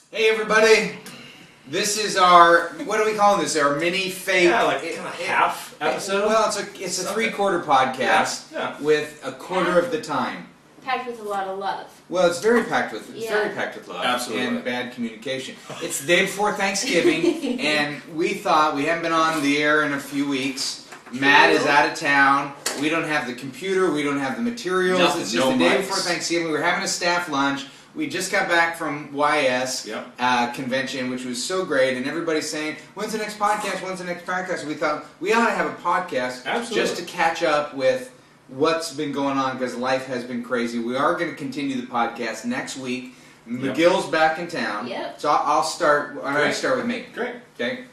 Hey everybody, this is our, what are we calling this, our mini fake... Yeah, like kind of half episode? Well, it's a three-quarter podcast with a quarter of the time. Packed with a lot of love. Well, it's very packed with love. Absolutely. And bad communication. It's the day before Thanksgiving, and we thought, we haven't been on the air in a few weeks. Matt is out of town. We don't have the computer. We don't have the materials. Nothing, it's just the day before Thanksgiving. We were having a staff lunch. We just got back from YS convention, which was so great, and everybody's saying, when's the next podcast? When's the next podcast? We thought we ought to have a podcast just to catch up with what's been going on, because life has been crazy. We are going to continue the podcast next week. McGill's back in town. So I'll start. I'm going to start with me. Great. Okay.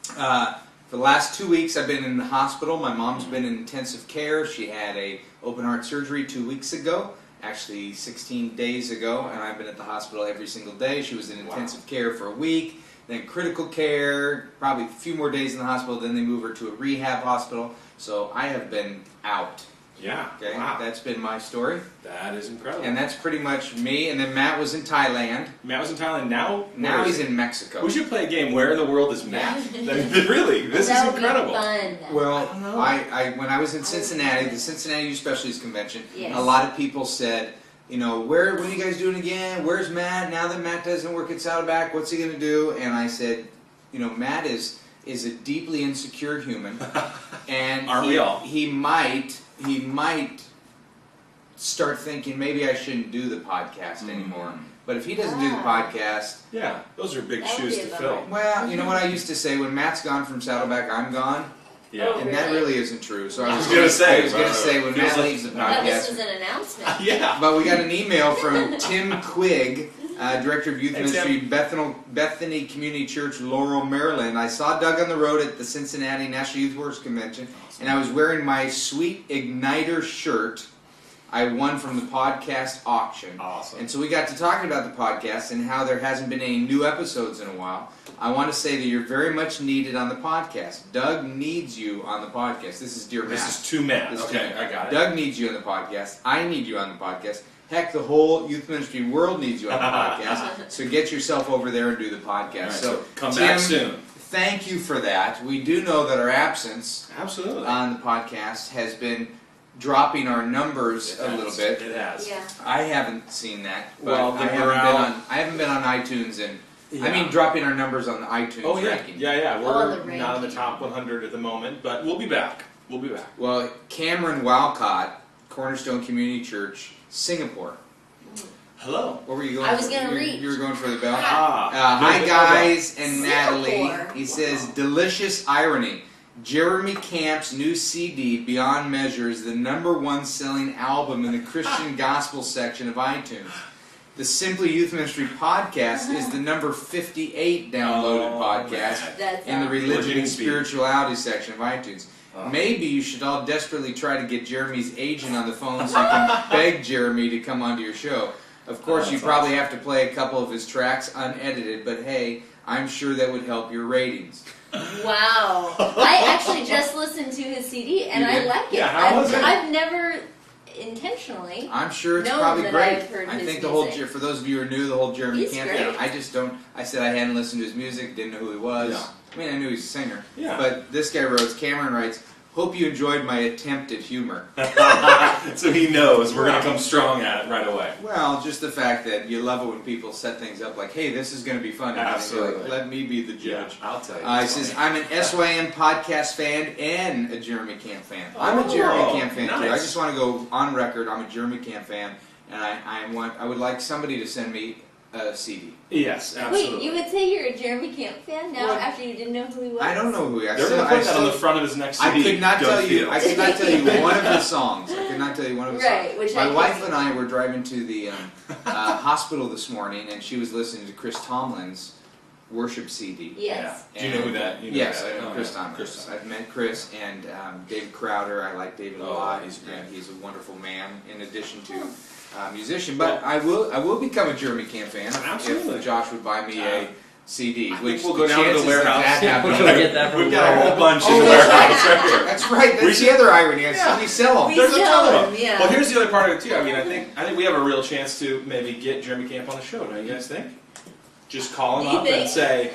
For the last 2 weeks, I've been in the hospital. My mom's been in intensive care. She had a open heart surgery 2 weeks ago. Actually 16 days ago, and I've been at the hospital every single day. She was in intensive care for a week, then critical care, probably a few more days in the hospital, then they move her to a rehab hospital. So I have been out. Yeah. Okay. Wow. That's been my story. That is incredible. And that's pretty much me. And then Matt was in Thailand. Matt was in Thailand. Now he's in Mexico. We should play a game. Where in the world is Matt? Really, this is incredible. That would be fun. Well, I when I was in Cincinnati, the Cincinnati Youth Specialties Convention, a lot of people said, you know, when are you guys doing again? Where's Matt? Now that Matt doesn't work at Saddleback, what's he going to do? And I said, you know, Matt is a deeply insecure human, and aren't we all? He might start thinking maybe I shouldn't do the podcast anymore. But if he doesn't do the podcast, those are big shoes to fill. Well, you know what I used to say, when Matt's gone from Saddleback, I'm gone. Yeah. And that really isn't true. So I was going to say when Matt leaves the podcast. This was an announcement. But we got an email from Tim Quigg, Director of Youth Ministry, Bethany Community Church, Laurel, Maryland. I saw Doug on the road at the Cincinnati National Youth Workers Convention, and I was wearing my Sweet Igniter shirt I won from the podcast auction. Awesome. And so we got to talking about the podcast and how there hasn't been any new episodes in a while. I want to say that you're very much needed on the podcast. Doug needs you on the podcast. This is Dear Matt. This is to Matt. Okay, I got it. Doug needs you on the podcast. I need you on the podcast. Heck, the whole youth ministry world needs you on the podcast. So get yourself over there and do the podcast. Right, so come back soon. Thank you for that. We do know that our absence on the podcast has been dropping our numbers a little bit. It has. Yeah. I haven't seen that. But Well, I haven't been on iTunes and I mean dropping our numbers on the iTunes ranking. Yeah. We're not in the top 100 at the moment, but we'll be back. Well, Cameron Walcott, Cornerstone Community Church, Singapore. Hello. What were you going for? I was going to reach. You were going for the bell? Hi guys and Singapore. Natalie. He says, delicious irony. Jeremy Camp's new CD, Beyond Measure, is the #1 selling album in the Christian Gospel section of iTunes. The Simply Youth Ministry podcast is the number 58 downloaded podcast in the Religion and Spirituality section of iTunes. Maybe you should all desperately try to get Jeremy's agent on the phone so you can beg Jeremy to come onto your show. Of course, you probably have to play a couple of his tracks unedited, but hey, I'm sure that would help your ratings. Wow. I actually just listened to his CD and I like it. Yeah, how was it? I've never intentionally. I'm sure it's probably great. I think the whole, for those of you who are new, the whole Jeremy Camp thing, I just don't, I said I hadn't listened to his music, didn't know who he was. Yeah. I mean, I knew he's a singer. Yeah. But this guy wrote, Cameron writes, hope you enjoyed my attempt at humor. So he knows we're going to come strong at it right away. Well, just the fact that you love it when people set things up like, hey, this is going to be funny. Absolutely. Like, let me be the judge. Yeah, I'll tell you. He says, I'm an SYM podcast fan and a Jeremy Camp fan. I'm a Jeremy Camp fan too. I just want to go on record, I'm a Jeremy Camp fan, and I would like somebody to send me a CD. Yes, absolutely. Wait, you would say you're a Jeremy Camp fan now after you didn't know who he was? I don't know who he is. They're going to put that on the front of his next CD. I could not tell you one of the songs. I could not tell you one of the songs. Which My wife and I were driving to the hospital this morning, and she was listening to Chris Tomlin's worship CD. Yes. Do you know who that? Yes, I know Chris Tomlin. I've met Chris and David Crowder. I like David a lot. He's a wonderful man. In addition to musician, but I will become a Jeremy Camp fan if Josh would buy me a CD. Which we'll go down to the warehouse. We've got a whole bunch in the warehouse right here. That's right. That's the other irony. We sell them. There's a ton of them. Well, here's the other part of it too. I mean, I think we have a real chance to maybe get Jeremy Camp on the show. Don't you guys think? Just call Do him you up think? and say,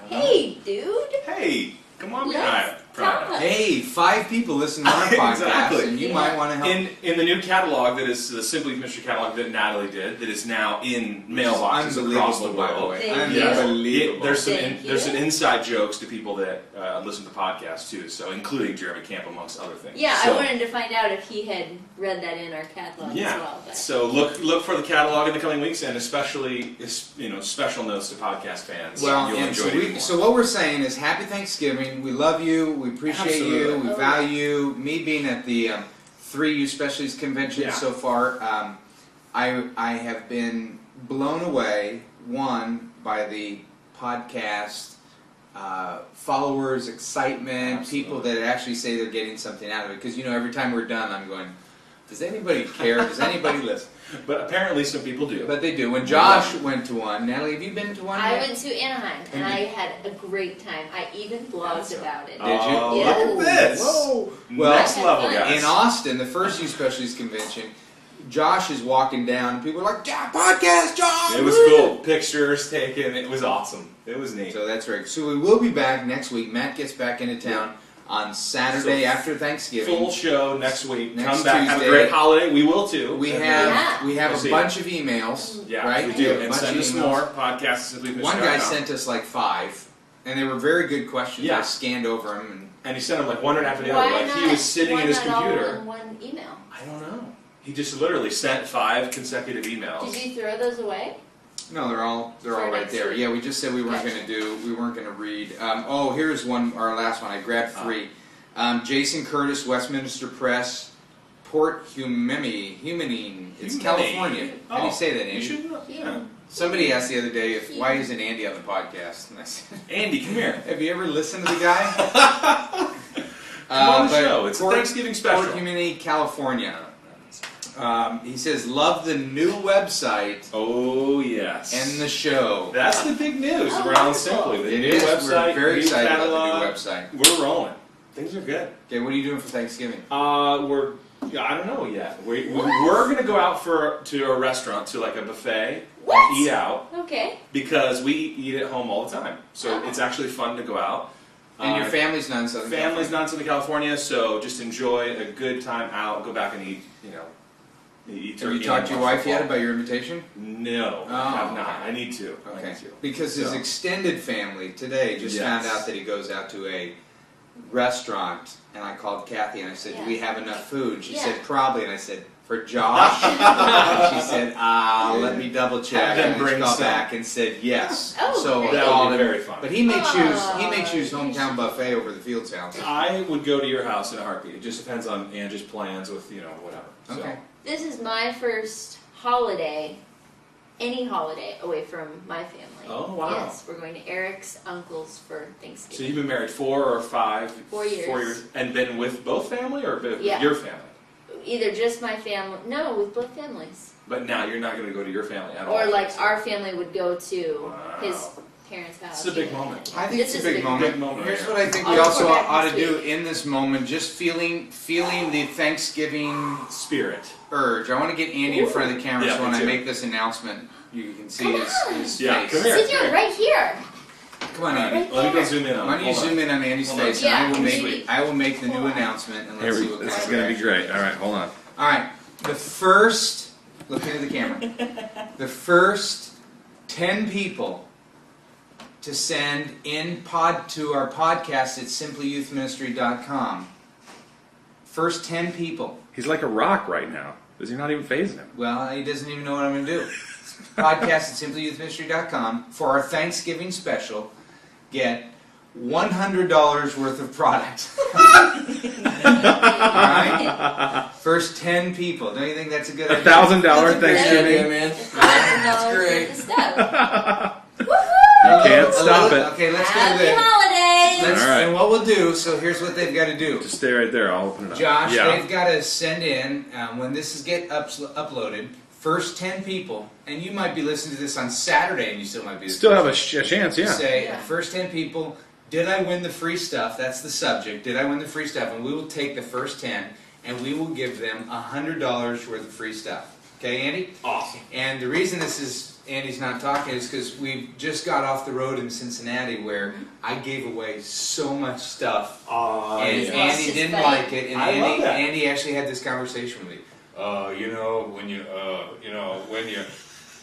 Hey, dude. hey, come on, Let's talk. Hey, 5 people listen to our podcast, Exactly. and you Yeah. might want to help. In the new catalog that is the Simply Mystery catalog that Natalie did, that is now in mailboxes across the Unbelievable, by the world. way. Thank you. Unbelievable. There's Thank you. some inside jokes to people that listen to podcasts too, so including Jeremy Camp amongst other things. Yeah, so, I wanted to find out if he had read that in our catalog Yeah. as well. But So look for the catalog in the coming weeks, and especially special notes to podcast fans. Well, You'll and enjoy so, it even more. so what we're saying is Happy Thanksgiving. We love you. We appreciate you. Absolutely. We Oh, value me being at the 3 Youth Specialties Convention Yeah. so far. I have been blown away, one, by the podcast followers, excitement, Absolutely. people that actually say they're getting something out of it. Because, every time we're done, I'm going, does anybody care? Does anybody listen? But apparently some people do. But they do. When Josh went to one, Natalie, have you been to one I yet? went to Anaheim and I had a great time. I even blogged about it. Did you? Oh, Yeah. look at this! Whoa. Well, Next level, in guys. In Austin, the first Youth Specialties Convention, Josh is walking down, and people are like, "Yeah, podcast, Josh!" It was Woo!" cool. Pictures taken. It was awesome. It was neat. So that's right. So we will be back next week. Matt gets back into town on Saturday So after Thanksgiving. Full show next week. Next Come back. Have a Tuesday. great holiday. We will too. We And, have Yeah. we have We'll a see bunch of emails, Yeah, right? we have do. a And bunch send of us emails. more. Podcast Simply One guy sent us like 5, and they were very good questions. Yeah. I scanned over them, And he sent them like one right after the other. Why Like not, he was sitting why at his not all computer. in one email? I don't know. He just literally sent 5 consecutive emails. Did you throw those away? No, they're all For right next there. week. Yeah, we just said we weren't Gotcha. going to read. Here's one. Our last one. I grabbed 3. Jason Curtis, Westminster Press, Port Humening. It's Humening. California. How do Oh, you say that, You Andy? should know. Yeah. Somebody asked the other day why isn't Andy on the podcast? And I said, Andy, come here. have you ever listened to the guy? Come on the but show. It's a Port- Thanksgiving special. Port Humening, California. He says, love the new website Oh yes. and the show. That's the big news Oh, around wonderful. Simply. The It new is. website, We're very new excited catalog. about the new website. We're rolling. Things are good. Okay, what are you doing for Thanksgiving? I don't know yet. We're gonna go out to a restaurant, to like a buffet, What? and eat out Okay. because we eat at home all the time. So Oh. it's actually fun to go out. And your family's not in Southern Family's California. not in Southern California, so just enjoy a good time out. Go back and eat. Eat Have you turkey talked and to your watch wife yet football. about your invitation? No, Oh, I have not. okay. I need to. I Okay. need to. Because his So. extended family today just Yes. found out that he goes out to a restaurant, and I called Kathy and I said, "Do we have enough food?" She Yeah. said, "Probably." And I said, "For Josh?" And she said, "Let me double check." Have them And she bring called some. back and said yes. Oh, so great. I That called would be him. very fun. But he may choose. Oh, He may choose you hometown buffet over the Fields house. I would go to your house in a heartbeat. It just depends on Angie's plans with whatever. So. Okay. This is my first holiday, any holiday, away from my family. Oh, wow. Yes, we're going to Eric's uncle's for Thanksgiving. So you've been married 4 or 5? 4 years. 4 years. And been with both family or been with Yeah. your family? Either just my family, no, with both families. But now you're not going to go to your family at all. Or like our family would go to Wow. his parents' house. It's a big you know. moment. I think This it's is a a big big moment. Big moment, Here's yeah. what I think I'll we also report back ought to next do week. in this moment, just feeling the Thanksgiving Spirit. urge. I want to get Andy in front of the camera Yeah, so when me I too. make this announcement, you can see Come his on. Yeah, face. come here. Sit down right here. Come on, Andy. Right Let me go there. zoom in on Why don't you hold on. zoom in on Andy's Hold on. face, Yeah, and maybe. I will make the new announcement, and let's see what This kind is of going to be reaction great. we All right, hold on. get. All right, the first, look into the camera, the first 10 people to send to our podcast at simplyyouthministry.com. First 10 people. He's like a rock right now. Is he not even phasing him? Well, he doesn't even know what I'm going to do. Podcast at simplyyouthministry.com for our Thanksgiving special. Get $100 worth of product. Alright? First 10 people. Don't you think that's a good idea? $1,000 That's a great Thanksgiving. idea, man. That's great. Good stuff. You Woohoo! can't stop it. Okay, let's go to Happy the... holidays! All right. And what we'll do, so here's what they've got to do. Just stay right there. I'll open it up. Josh, Yeah. they've got to send in, when this is uploaded, first 10 people, and you might be listening to this on Saturday and you still might be the Still first have a chance, yeah. Say, Yeah. first 10 people, did I win the free stuff? That's the subject. Did I win the free stuff? And we will take the first 10 and we will give them $100 worth of free stuff. Okay, Andy? Awesome. And the reason Andy's not talking is because we just got off the road in Cincinnati where I gave away so much stuff. And yeah. Andy didn't like it. And I love that. Andy actually had this conversation with me.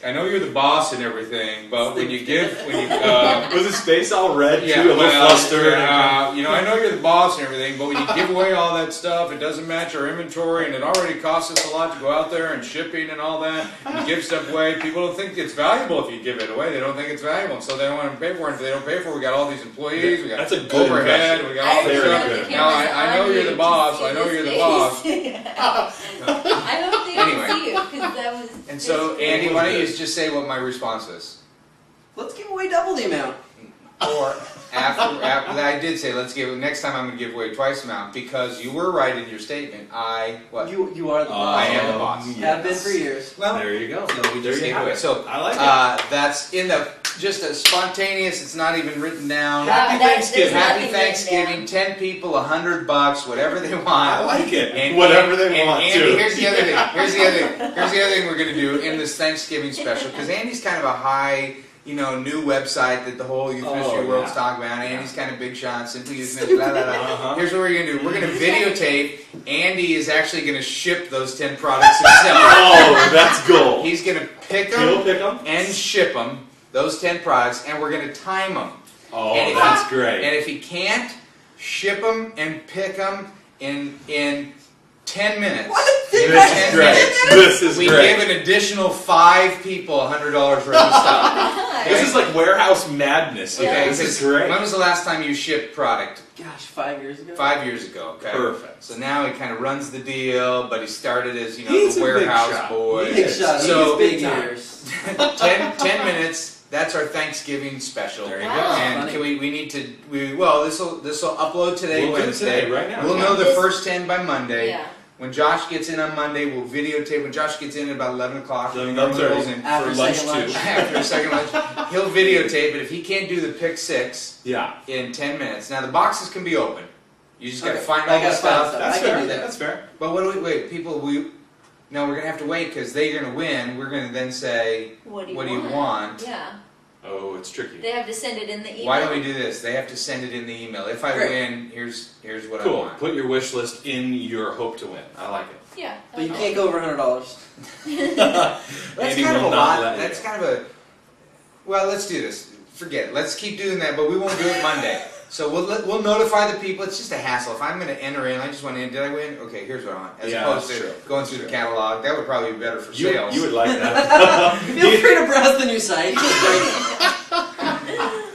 I know you're the boss and everything, but when you Was his face all red yeah, too? A little flustered. I know you're the boss and everything, but when you give away all that stuff, it doesn't match our inventory, and it already costs us a lot to go out there and shipping and all that. And you give stuff away, people don't think it's valuable if you give it away. They don't think it's valuable, and so they don't want to pay for it. If they don't pay for it, we got all these employees, we got That's a good overhead, impression. we got all this Very stuff. good. Now I know you're the boss. I know you're the boss. I hope they Anyway. don't see you because that was. And so, Andy, why don't you just say what my response is? Let's give away double the amount. Or after I did say next time I'm going to give away twice the amount because you were right in your statement. You are the boss. I am the boss. Have been for years. Well, There you go. so we just There you gave have away. it. So I like it. that's in the just a spontaneous. It's not even written down. Happy Thanksgiving. Happy nothing Thanksgiving. written 10 people, $100, whatever they want. I like it. And Whatever they and want Andy, to. here's the other thing. Here's the other thing we're going to do in this Thanksgiving special because Andy's kind of a high, new website that the whole youth ministry world's talking about. Andy's kind of big shot, simply youth ministry. Blah, blah, blah. Uh-huh. Here's what we're going to do. We're going to videotape. Andy is actually going to ship those 10 products himself. Oh, that's gold. He's going to pick He'll them pick them. and ship them. Those 10 products, and we're going to time them. Oh, And if that's he- great. And if he can't ship them and pick them in 10 minutes, This is great. This is we great. give an additional 5 people $100 worth of stuff. This is like warehouse madness. Yeah. Okay, this is great. When was the last time you shipped product? Gosh, 5 years ago? 5 years ago. Okay. Perfect. So now he kind of runs the deal, but he started as He's the a big warehouse shot. boy. Big shot. So- He's big ears. 10 minutes. That's our Thanksgiving special. There you Wow. go. And Funny. can we need to this will upload today, We'll do it Wednesday. today, right now. We'll Yeah. know the This- first 10 by Monday. Yeah. When Josh gets in on Monday, we'll videotape. When Josh gets in at about 11 o'clock, 11:30 and After for lunch second lunch. too. after a second lunch, he'll videotape it. If he can't do the pick 6 Yeah. in 10 minutes, now the boxes can be open. You just got to Okay. find I all the gotta find stuff. stuff. That's I can fair. do that. That's fair. But what do we wait? People, no, we're gonna have to wait because they're gonna win. We're gonna then say, What do you what do want? you want? Yeah. Oh, it's tricky. They have to send it in the email. Why don't we do this? They have to send it in the email. If I Great. win, here's what I Cool. want. Put your wish list in your hope to win. I like it. Yeah. But you can't go over $100. That's Andy kind of a will not lot. let you. That's kind of a. Well, let's do this. Forget it. Let's keep doing that, but we won't do it Monday. So we'll notify the people. It's just a hassle. If I'm going to enter in, I just want to. Did I win? Okay, here's what I want. As Yeah, opposed that's to true. going That's through the true. catalog, that would probably be better for sales. You would like that. Feel free to browse the new site.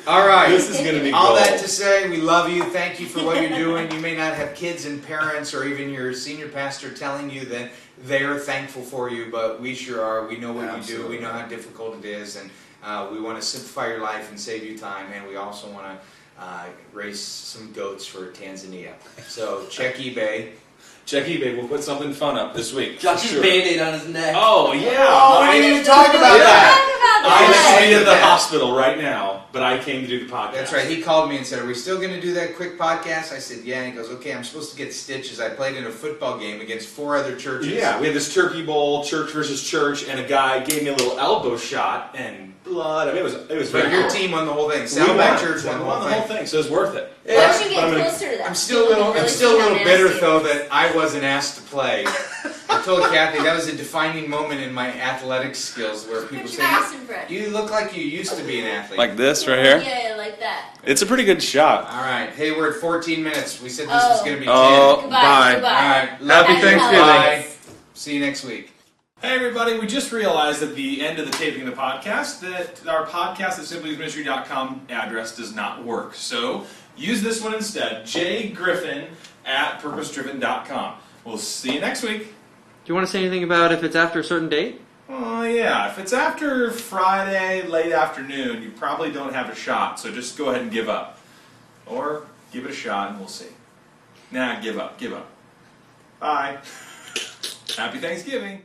All right. This is going to be All gold. that to say, we love you. Thank you for what you're doing. You may not have kids and parents or even your senior pastor telling you that they're thankful for you, but we sure are. We know what you do. Absolutely. We know how difficult it is, and we want to simplify your life and save you time, and we also want to raise some goats for Tanzania. So check eBay. Check eBay. We'll put something fun up this week. Josh's Sure. Band-Aid on his neck. Oh, yeah. Oh, we didn't even talk about that. I Yeah. should be at the Yeah. hospital right now, but I came to do the podcast. That's right. He called me and said, "Are we still going to do that quick podcast?" I said, "Yeah." And he goes, "Okay, I'm supposed to get stitches. I played in a football game against 4 other churches." Yeah, we had this turkey bowl, church versus church, and a guy gave me a little elbow shot and blood. I mean, it was But very your cool. team won the whole thing. We Saddleback won. Church won the We whole thing. so it's worth it. Why don't you But get I'm gonna- closer to that? I'm still a little Really bitter nasty. though that I wasn't asked to play. I told Kathy that was a defining moment in my athletic skills where people Put say, your face in front. "You look like you used to be an athlete." Like this right here? Yeah, like that. It's a pretty good shot. All right. Hey, we're at 14 minutes. We said this was Oh. going to be 10. Oh, Goodbye. bye. Goodbye. All right. Love you. Happy Thanksgiving. Bye. See you next week. Hey everybody, we just realized at the end of the taping of the podcast that our podcast at simplyyouthministry.com address does not work. So use this one instead, jgriffin@purposedriven.com. We'll see you next week. Do you want to say anything about if it's after a certain date? Oh yeah, if it's after Friday, late afternoon, you probably don't have a shot, so just go ahead and give up. Or give it a shot and we'll see. Nah, give up. Bye. Happy Thanksgiving.